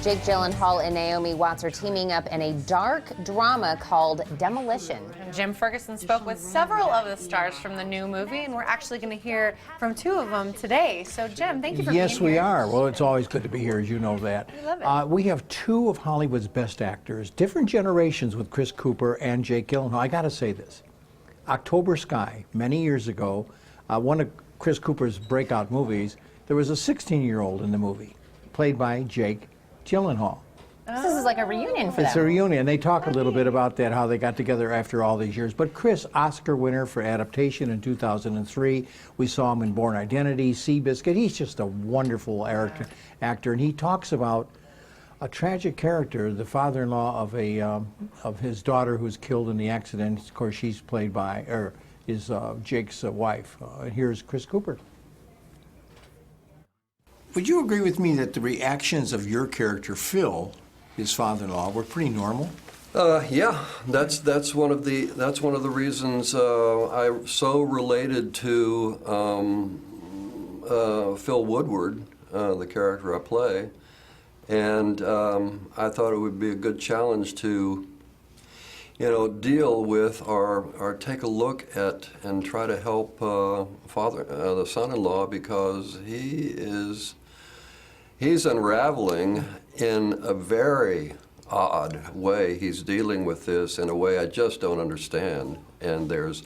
Jake Gyllenhaal and Naomi Watts are teaming up in a dark drama called Demolition. Jim Ferguson spoke with several of the stars from the new movie, and we're actually going to hear from two of them today. So, Jim, thank you for being here. Yes, we are. Well, it's always good to be here, as you know that. We love it. We have two of Hollywood's best actors, different generations with Chris Cooper and Jake Gyllenhaal. I got to say this. October Sky, many years ago, one of Chris Cooper's breakout movies, there was a 16-year-old in the movie, played by Jake Gyllenhaal. This is like a reunion for It's them. a reunion. They talk a little bit about that, how they got together after all these years. But Chris, Oscar winner for adaptation in 2003. We saw him in Born Identity, Seabiscuit. He's just a wonderful actor, and he talks about a tragic character, the father-in-law of his daughter who was killed in the accident. Of course, she's played by, or is Jake's wife. Here's Chris Cooper. Would you agree with me that the reactions of your character, Phil, his father-in-law, were pretty normal? Yeah, that's one of the reasons I so related to Phil Woodward, the character I play, and I thought it would be a good challenge to, deal with or take a look at and try to help the son-in-law, because he's unraveling in a very odd way. He's dealing with this in a way I just don't understand, and there's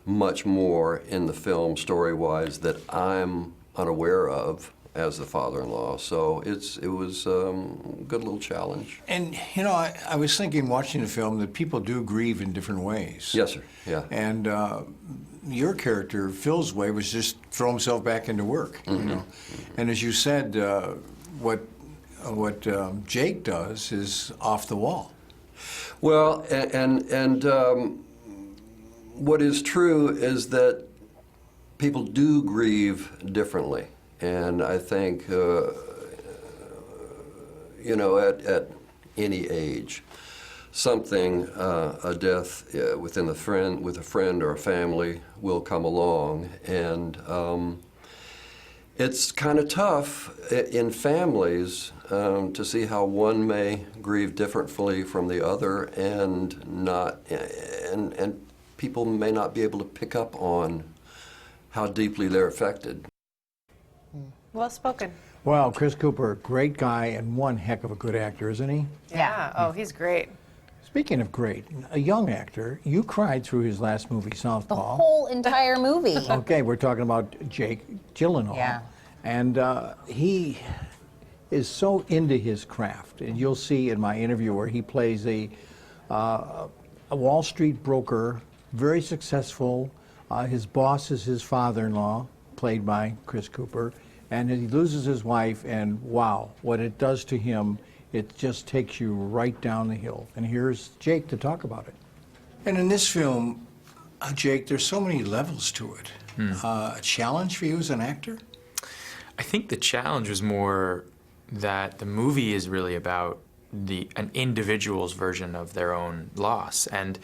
much more in the film story-wise that I'm unaware of as the father-in-law. So it was a good little challenge. And, I was thinking, watching the film, that people do grieve in different ways. Yes, sir, yeah. And your character, Phil's way, was just throw himself back into work, And as you said, what Jake does is off the wall. Well, and what is true is that people do grieve differently. And I think, at any age, something, a death with a friend or a family will come along. And it's kind of tough in families to see how one may grieve differently from the other, and people may not be able to pick up on how deeply they're affected. Well spoken. Well, Chris Cooper, great guy and one heck of a good actor, isn't he? Yeah. Oh, he's great. Speaking of great, a young actor, you cried through his last movie, The Southpaw. whole entire movie. Okay, we're talking about Jake Gyllenhaal. Yeah. And he is so into his craft. And you'll see in my interview where he plays a Wall Street broker, very successful. His boss is his father-in-law, played by Chris Cooper. And he loses his wife, and wow, what it does to him, it just takes you right down the hill. And here's Jake to talk about it. And in this film, Jake, there's so many levels to it. A challenge for you as an actor? I think the challenge was more that the movie is really about an individual's version of their own loss. And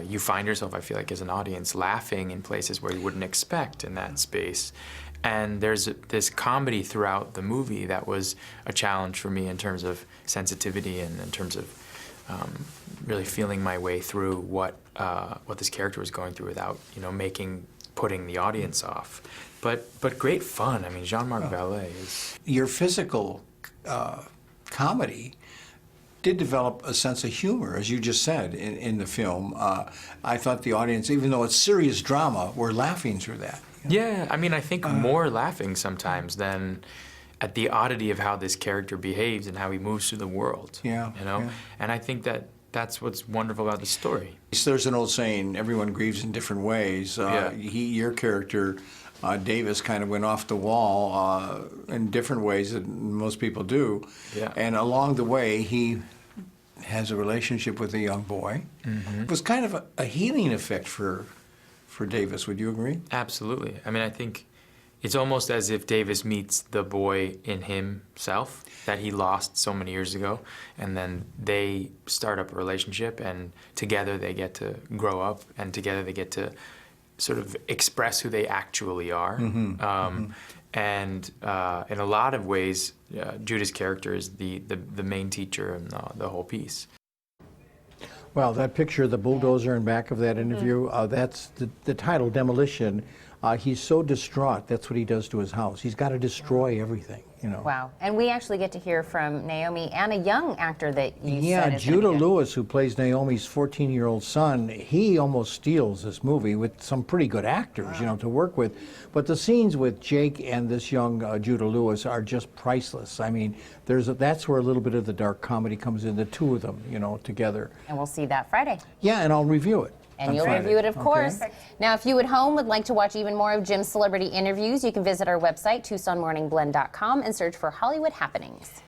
you find yourself, I feel like, as an audience, laughing in places where you wouldn't expect in that space. And there's this comedy throughout the movie that was a challenge for me in terms of sensitivity and in terms of really feeling my way through what this character was going through without, putting the audience off. But great fun. I mean, Jean-Marc Vallée is... Your physical comedy did develop a sense of humor, as you just said, in the film. I thought the audience, even though it's serious drama, were laughing through that. Yeah, I mean, I think more laughing sometimes than at the oddity of how this character behaves and how he moves through the world. Yeah. Yeah. And I think that's what's wonderful about the story. There's an old saying, everyone grieves in different ways. Your character, Davis, kind of went off the wall in different ways than most people do. Yeah. And along the way, he has a relationship with a young boy. Mm-hmm. It was kind of a healing effect for Davis. Would you agree? Absolutely. I mean, I think it's almost as if Davis meets the boy in himself that he lost so many years ago, and then they start up a relationship, and together they get to grow up, and together they get to sort of express who they actually are. And in a lot of ways, Judah's character is the main teacher in the whole piece. Well, that picture of the bulldozer in back of that interview, that's the title, Demolition. He's so distraught, that's what he does to his house. He's got to destroy everything, you know. Wow. And we actually get to hear from Naomi and a young actor that you said is Judah gonna be good. Lewis, who plays Naomi's 14-year-old son, he almost steals this movie with some pretty good actors, you know, to work with. But the scenes with Jake and this young Judah Lewis are just priceless. I mean, that's where a little bit of the dark comedy comes in, the two of them, you know, together. And we'll see that Friday. Yeah, and I'll review it. And on you'll Friday. review it, of course. Okay. Now, if you at home would like to watch even more of Jim's celebrity interviews, you can visit our website, TucsonMorningBlend.com, and search for Hollywood Happenings.